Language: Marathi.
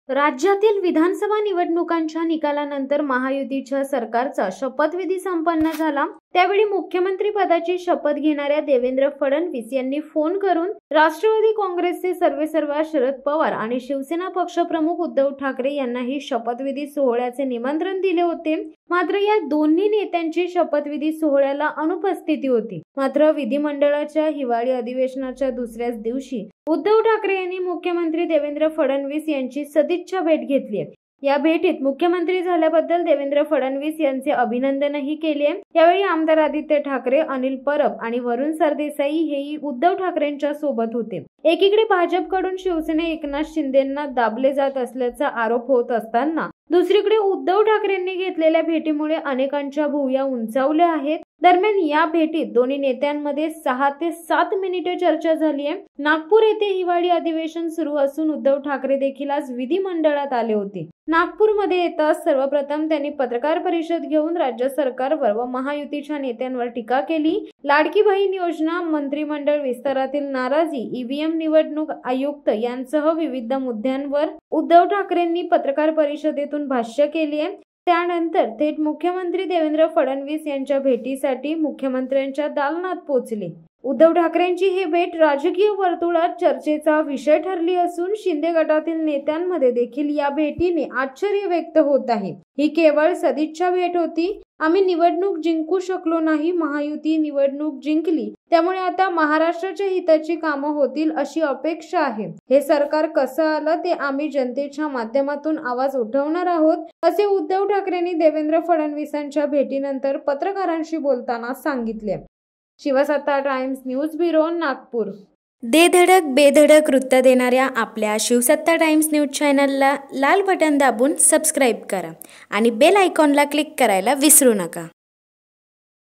राज्यातील विधानसभा निवडणुकांच्या निकालानंतर महायुतीच्या सरकारचा शपथविधी संपन्न झाला। त्यावेळी मुख्यमंत्री पदाची शपथ घेणाऱ्या देवेंद्र फडणवीस यांनी फोन करून राष्ट्रवादी काँग्रेसचे सर्वेसर्वा शरद पवार आणि शिवसेना पक्षप्रमुख उद्धव ठाकरे यांनाही शपथविधी सोहळ्याचे निमंत्रण दिले होते। मात्र या दोन्ही नेत्यांची शपथविधी सोहळ्याला अनुपस्थिती होती। मात्र विधिमंडळाच्या हिवाळी अधिवेशनाच्या दुसऱ्याच दिवशी उद्धव ठाकरे यांनी मुख्यमंत्री देवेंद्र फडणवीस यांची सदिच्छा भेट घेतली। या भेटीत मुख्यमंत्री झाल्याबद्दल देवेंद्र फडणवीस यांचे अभिनंदनही केले। यावेळी आमदार आदित्य ठाकरे, अनिल परब आणि वरुण सरदेसाई हेही उद्धव ठाकरेंच्या सोबत होते। एकीकडे भाजपकडून शिवसेने एकनाथ शिंदेंना दाबले जात असल्याचा आरोप होत असताना दुसरीकडे उद्धव ठाकरेंनी घेतलेल्या भेटीमुळे अनेकांच्या भुवया उंचावल्या आहेत। दरम्यान या भेटीत दोन्ही नेत्यांमध्ये 6 ते 7 मिनिटे चर्चा झाली आहे। नागपूर येथे हिवाळी अधिवेशन सुरू असून उद्धव ठाकरे देखील आज विधिमंडळात आले होते। नागपूरमध्ये येताच सर्वप्रथम त्यांनी पत्रकार परिषद घेऊन राज्य सरकारवर व महायुतीच्या नेत्यांवर टीका केली। लाडकी बहीण योजना, मंत्रिमंडळ विस्तारातील नाराजी, ईव्हीएम, निवडणूक आयुक्त यांसह विविध मुद्द्यांवर उद्धव ठाकरेंनी पत्रकार परिषदेतून भाष्य केले। त्यानंतर थेट मुख्यमंत्री देवेंद्र फडणवीस यांच्या भेटीसाठी मुख्यमंत्र्यांच्या दालनात पोहोचले। उद्धव ठाकरेंची ही भेट राजकीय वर्तुळात चर्चेचा विषय ठरली असून शिंदे गटातील नेत्यांमध्ये देखील या भेटीने आश्चर्य व्यक्त होत आहे। ही केवळ सदिच्छा भेट होती। आम्ही निवडणूक जिंकू शकलो नाही, महायुती निवडणूक जिंकली, त्यामुळे आता महाराष्ट्राच्या हिताची कामं होतील अशी अपेक्षा आहे। हे सरकार कसं आलं ते आम्ही जनतेच्या माध्यमातून आवाज उठवणार आहोत, असे उद्धव ठाकरेंनी देवेंद्र फडणवीसांच्या भेटीनंतर पत्रकारांशी बोलताना सांगितले। शिवसत्ता टाइम्स न्यूज ब्युरो, नागपूर। दे धडक बेधडक वृत्त देणाऱ्या आपल्या शिवसत्ता टाइम्स न्यूज चॅनलला लाल बटन दाबून सबस्क्राईब करा आणि बेल आयकॉनला क्लिक करायला विसरू नका।